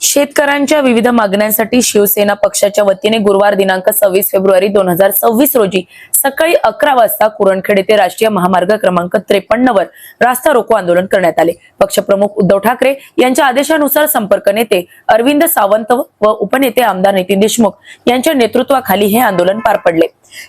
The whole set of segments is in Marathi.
शेतकऱ्यांच्या विविध मागण्यांसाठी शिवसेना पक्षाच्या वतीने गुरुवार दिनांक 26 फेब्रुवारी 2026 रोजी सकाळी 11 वाजता कुरणखेड येथे राष्ट्रीय महामार्ग क्रमांक 53 वर रास्ता रोको आंदोलन करण्यात आले। पक्षप्रमुख उद्धव ठाकरे यांच्या आदेशानुसार संपर्क नेते अरविंद सावंत व उपनेते आमदार नितीन देशमुख यांच्या नेतृत्वाखाली हे आंदोलन पार पडले।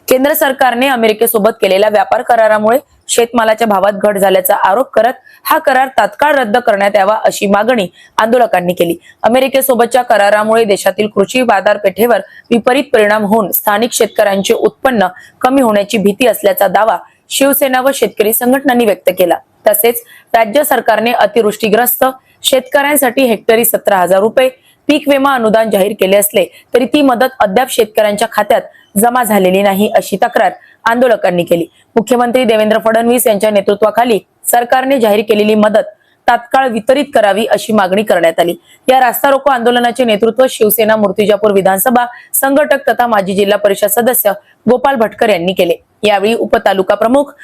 केंद्र सरकारने अमेरिकेसोबत केलेल्या व्यापार करारामुळे शेतमालाच्या भावात घट झाल्याचा आरोप करत हा करार तात्काळ रद्द करण्यात यावा अशी मागणी आंदोलकांनी केली। अमेरिकेसोबतच्या करारामुळे देशातील कृषी बाजारपेठेवर विपरीत परिणाम होऊन स्थानिक शेतकऱ्यांचे उत्पन्न कमी होण्याची भीती असल्याचा दावा शिवसेना व शेतकरी संघटनांनी व्यक्त केला। तसेच राज्य सरकारने अतिवृष्टीग्रस्त शेतकऱ्यांसाठी हेक्टरी 17,000 रुपये पीक विमा अनुदान जाहीर केले असले तरी ती मदत अद्याप शेतकऱ्यांच्या खात्यात जमा झालेली नाही अशी तक्रार आंदोलकांनी केली। मुख्यमंत्री देवेंद्र फडणवीस यांच्या नेतृत्वाखाली सरकारने जाहीर केलेली मदत तात्काळ वितरित करावी अशी मागणी करण्यात आली। या रास्ता रोको आंदोलनाचे नेतृत्व शिवसेना मूर्तिजापूर विधानसभा संघटक तथा माजी जिल्हा परिषद सदस्य गोपाल भटकर यांनी केले। यावेळी उपतालुका प्रमुख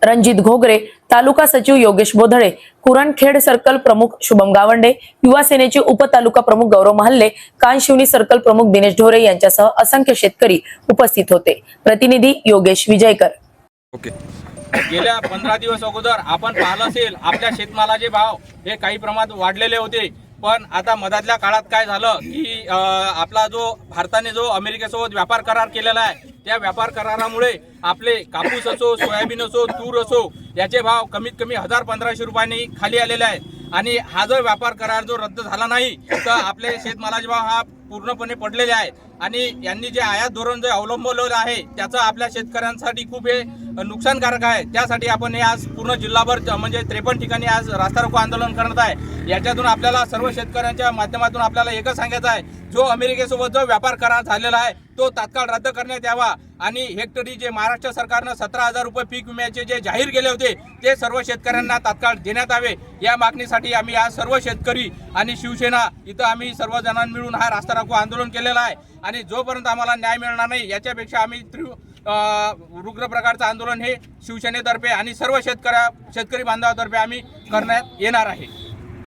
रणजित घोगरे, तालुका सचिव योगेश बोधळे, कुरणखेड सर्कल प्रमुख शुभम गावंडे, युवा सेनेचे उपतालुका प्रमुख गौरव महल्ले, कानशिवनी सर्कल प्रमुख दिनेश ढोरे यांच्यासह असंख्य शेतकरी उपस्थित होते। प्रतिनिधी योगेश विजयकर। गेल्या 15 दिवस अगोदर आपण पाहिलं असेल आपल्या शेतमालाचे भाव हे काही प्रमाणात वाढलेले होते, पण आता मधातल्या काळात काय झालं की आपला जो भारताने जो अमेरिकेसोबत व्यापार करार केलेला आहे त्या व्यापार करारामुळे आपले कापूस असो, सोयाबीन असो, तूर असो याचे भाव कमीत कमी 1000-1500 रुपयांनी खाली आलेले आहेत। आणि हा जो व्यापार करार जो रद्द झाला नाही तर आपले शेतमालाचे भाव हा पूर्णपणे पडलेले आहेत आणि यांनी जे आयात धोरण जे अवलंबवलेलं आहे त्याचं आपल्या शेतकऱ्यांसाठी खूप हे नुकसानकारक आहे। त्यासाठी आपण हे आज पूर्ण जिल्हाभर म्हणजे 53 ठिकाणी आज रास्ता रोको आंदोलन करत आहे। याच्यातून आपल्याला सर्व शेतकऱ्यांच्या माध्यमातून आपल्याला एकच सांगायचं आहे, जो अमेरिकेसोबत जो व्यापार करार झालेला आहे तो तात्काळ रद्द करण्यात यावा आणि हेक्टरी जे महाराष्ट्र सरकारनं 17,000 रुपये पीक विम्याचे जे जाहीर केले होते ते सर्व शेतकऱ्यांना तात्काळ देण्यात यावे। या मागणीसाठी आम्ही आज सर्व शेतकरी आणि शिवसेना इथं आम्ही सर्वजणांनी मिळून हा रास्ता रोको आंदोलन केलेला आहे आणि जोपर्यंत आम्हाला न्याय मिळणार नाही याच्यापेक्षा आम्ही उग्र प्रकारचं आंदोलन हे शिवसेनेतर्फे आणि सर्व शेतकरी बांधवांतर्फे आम्ही करण्यात येणार आहे।